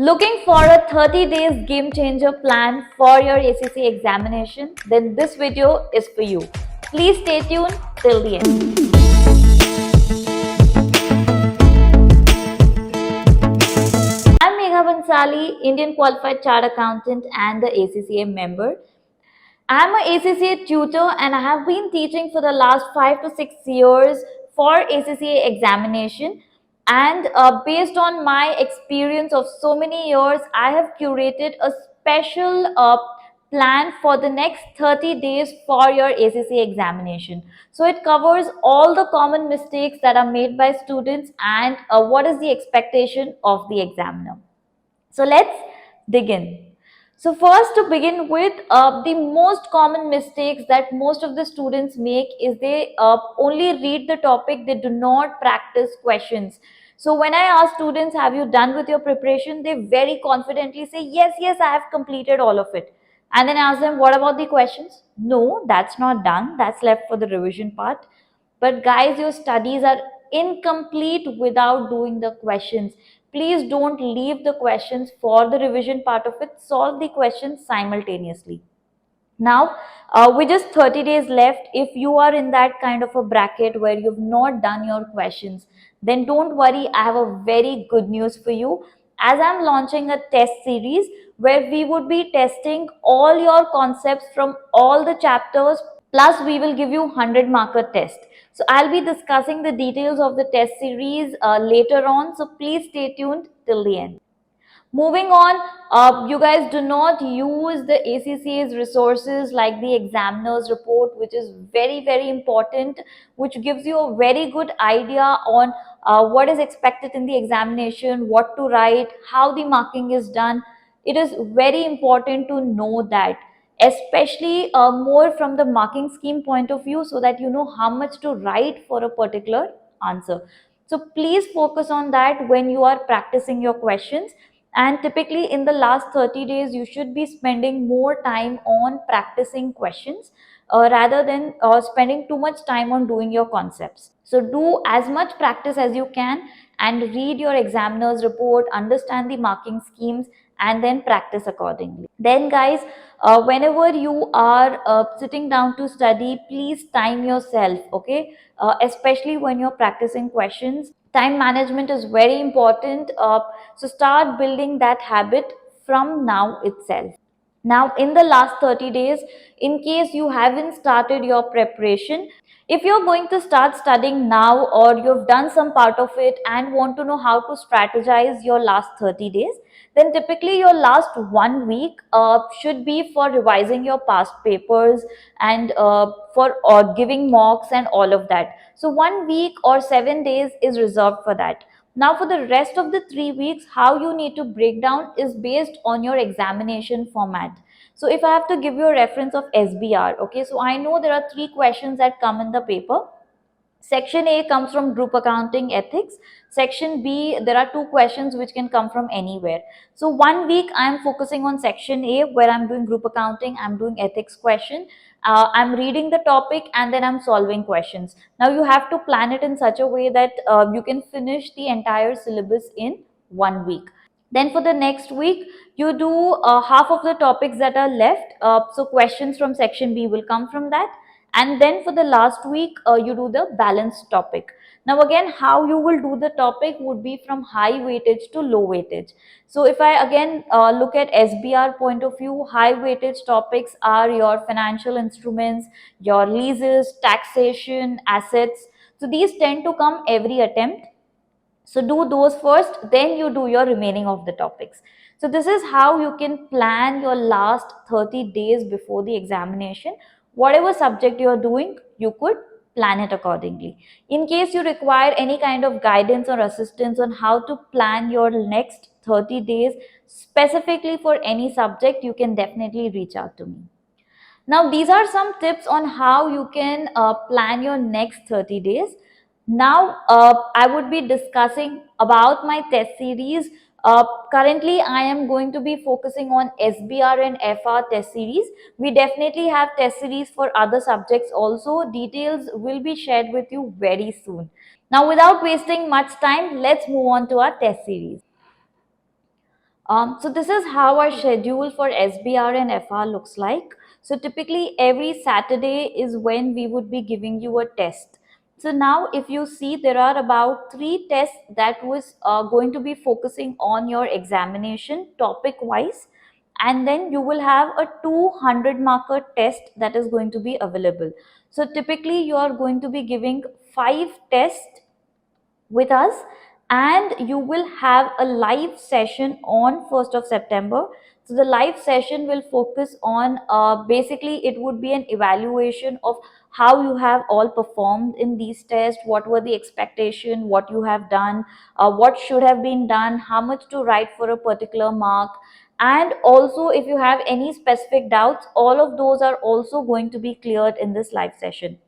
Looking for a 30 days game changer plan for your ACC examination? Then this video is for you. Please stay tuned till the end. I'm Megha Bansali, Indian Qualified Chartered Accountant and the ACCA member. I'm a ACCA tutor and I have been teaching for the last 5 to 6 years for ACCA examination. And based on my experience of so many years, I have curated a special plan for the next 30 days for your ACCA examination. So it covers all the common mistakes that are made by students and what is the expectation of the examiner. So let's dig in. So first, to begin with, the most common mistakes that most of the students make is they only read the topic, they do not practice questions. So when I ask students, have you done with your preparation? They very confidently say, yes, yes, I have completed all of it. And then I ask them, what about the questions? No, that's not done. That's left for the revision part. But guys, your studies are incomplete without doing the questions. Please don't leave the questions for the revision part of it. Solve the questions simultaneously. Now, with just 30 days left, if you are in that kind of a bracket where you've not done your questions, then don't worry. I have a very good news for you. As I'm launching a test series where we would be testing all your concepts from all the chapters, plus we will give you 100 marker test. So I'll be discussing the details of the test series later on. So please stay tuned till the end. Moving on, you guys do not use the ACCA's resources like the examiner's report, which is very, very important, which gives you a very good idea on what is expected in the examination, what to write, how the marking is done. It is very important to know that, especially more from the marking scheme point of view, so that you know how much to write for a particular answer. So please focus on that when you are practicing your questions. And typically in the last 30 days, you should be spending more time on practicing questions rather than spending too much time on doing your concepts. So do as much practice as you can and read your examiner's report, understand the marking schemes, and then practice accordingly. Then guys, whenever you are sitting down to study, please time yourself, okay? Especially when you're practicing questions, time management is very important. So start building that habit from now itself. Now, in the last 30 days, in case you haven't started your preparation, if you're going to start studying now or you've done some part of it and want to know how to strategize your last 30 days, then typically your last 1 week should be for revising your past papers and for giving mocks and all of that. So 1 week or 7 days is reserved for that. Now, for the rest of the 3 weeks, how you need to break down is based on your examination format. So, if I have to give you a reference of SBR, okay, so I know there are 3 questions that come in the paper. Section A comes from group accounting ethics. Section B, there are 2 questions which can come from anywhere. So 1 week I'm focusing on section A where I'm doing group accounting, I'm doing ethics question. I'm reading the topic and then I'm solving questions. Now you have to plan it in such a way that you can finish the entire syllabus in 1 week. Then for the next week, you do half of the topics that are left. So questions from section B will come from that. And then for the last week, you do the balanced topic. Now again, how you will do the topic would be from high weightage to low weightage. So if I again look at SBR point of view, high weightage topics are your financial instruments, your leases, taxation, assets. So these tend to come every attempt. So do those first, then you do your remaining of the topics. So this is how you can plan your last 30 days before the examination. Whatever subject you are doing, you could plan it accordingly. In case you require any kind of guidance or assistance on how to plan your next 30 days specifically for any subject, you can definitely reach out to me. Now, these are some tips on how you can plan your next 30 days. Now, I would be discussing about my test series. Currently, I am going to be focusing on SBR and FR test series. We definitely have test series for other subjects also. Details will be shared with you very soon. Now, without wasting much time, let's move on to our test series. So this is how our schedule for SBR and FR looks like. So typically every Saturday is when we would be giving you a test. So now if you see, there are about 3 tests that was going to be focusing on your examination topic wise, and then you will have a 200 marker test that is going to be available. So typically you are going to be giving 5 tests with us, and you will have a live session on 1st of September. So the live session will focus on basically it would be an evaluation of how you have all performed in these tests, what were the expectation, what you have done, what should have been done, how much to write for a particular mark, and also if you have any specific doubts, all of those are also going to be cleared in this live session.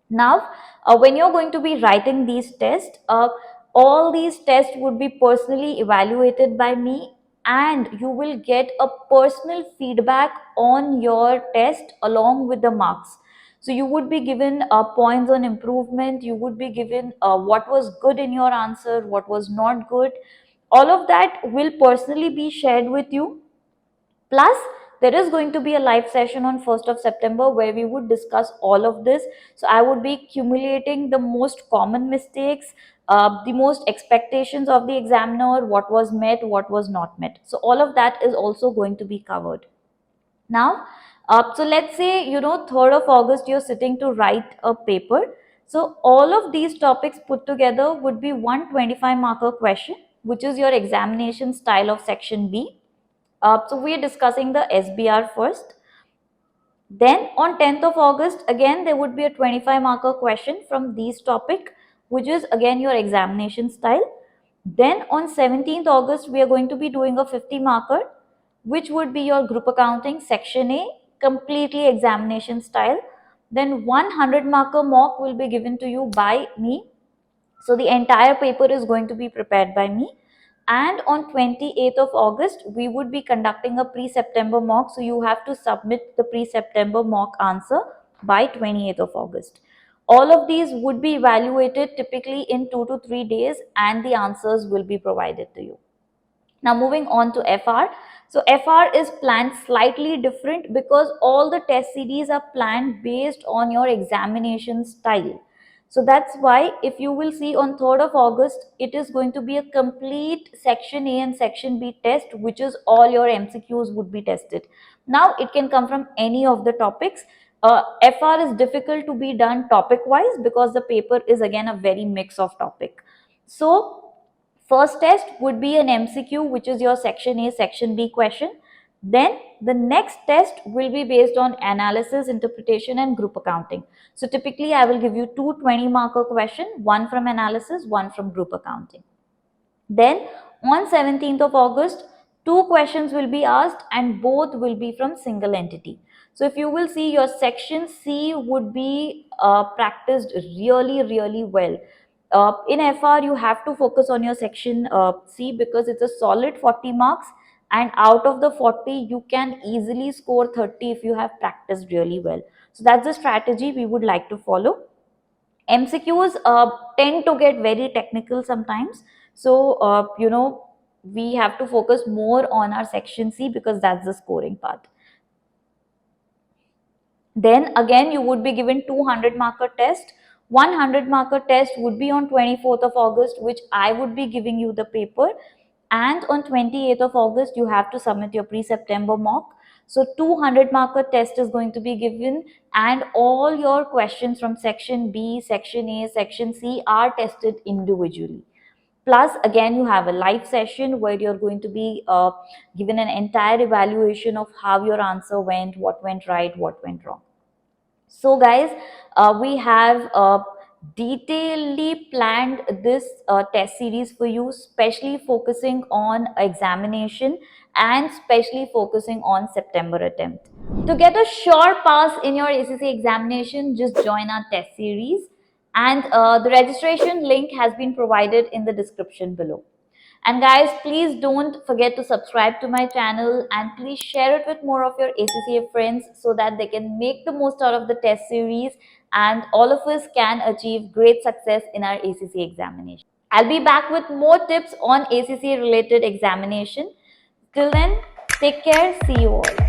Now, when you're going to be writing these tests, all these tests would be personally evaluated by me, and you will get a personal feedback on your test along with the marks. So you would be given points on improvement, you would be given what was good in your answer, what was not good. All of that will personally be shared with you. Plus, there is going to be a live session on 1st of September where we would discuss all of this. So I would be accumulating the most common mistakes, the most expectations of the examiner, what was met, what was not met. So all of that is also going to be covered. Now, so let's say, 3rd of August, you're sitting to write a paper. So all of these topics put together would be 125 marker question, which is your examination style of section B. So we are discussing the SBR first. Then on 10th of August, again, there would be a 25 marker question from these topic, which is again your examination style. Then on 17th August, we are going to be doing a 50 marker, which would be your group accounting section A, completely examination style. Then 100 marker mock will be given to you by me. So the entire paper is going to be prepared by me. And on 28th of August, we would be conducting a pre-September mock. So you have to submit the pre-September mock answer by 28th of August. All of these would be evaluated typically in 2 to 3 days, and the answers will be provided to you. Now moving on to FR. So FR is planned slightly different because all the test series are planned based on your examination style. So that's why if you will see on 3rd of August, it is going to be a complete section A and section B test, which is all your MCQs would be tested. Now it can come from any of the topics. FR is difficult to be done topic wise because the paper is again a very mix of topic. So first test would be an MCQ, which is your section A, section B question. Then the next test will be based on analysis, interpretation, and group accounting. So typically I will give you 2 20 marker question, one from analysis, one from group accounting. Then on 17th of August, 2 questions will be asked and both will be from single entity. So if you will see, your section C would be practiced really well. In FR, you have to focus on your section C because it's a solid 40 marks, and out of the 40, you can easily score 30 if you have practiced really well. So that's the strategy we would like to follow. MCQs tend to get very technical sometimes. So, we have to focus more on our section C because that's the scoring part. Then again, you would be given 200 marker test. 100 marker test would be on 24th of August, which I would be giving you the paper. And on 28th of August, you have to submit your pre-September mock. So 200 marker test is going to be given, and all your questions from section B, section A, section C are tested individually. Plus, again, you have a live session where you're going to be given an entire evaluation of how your answer went, what went right, what went wrong. So guys, we have detailedly planned this test series for you, especially focusing on examination and especially focusing on September attempt. To get a sure pass in your ACC examination, just join our test series, and the registration link has been provided in the description below. And guys, please don't forget to subscribe to my channel, and please share it with more of your ACCA friends so that they can make the most out of the test series and all of us can achieve great success in our ACCA examination. I'll be back with more tips on ACCA related examination. Till then, take care. See you all.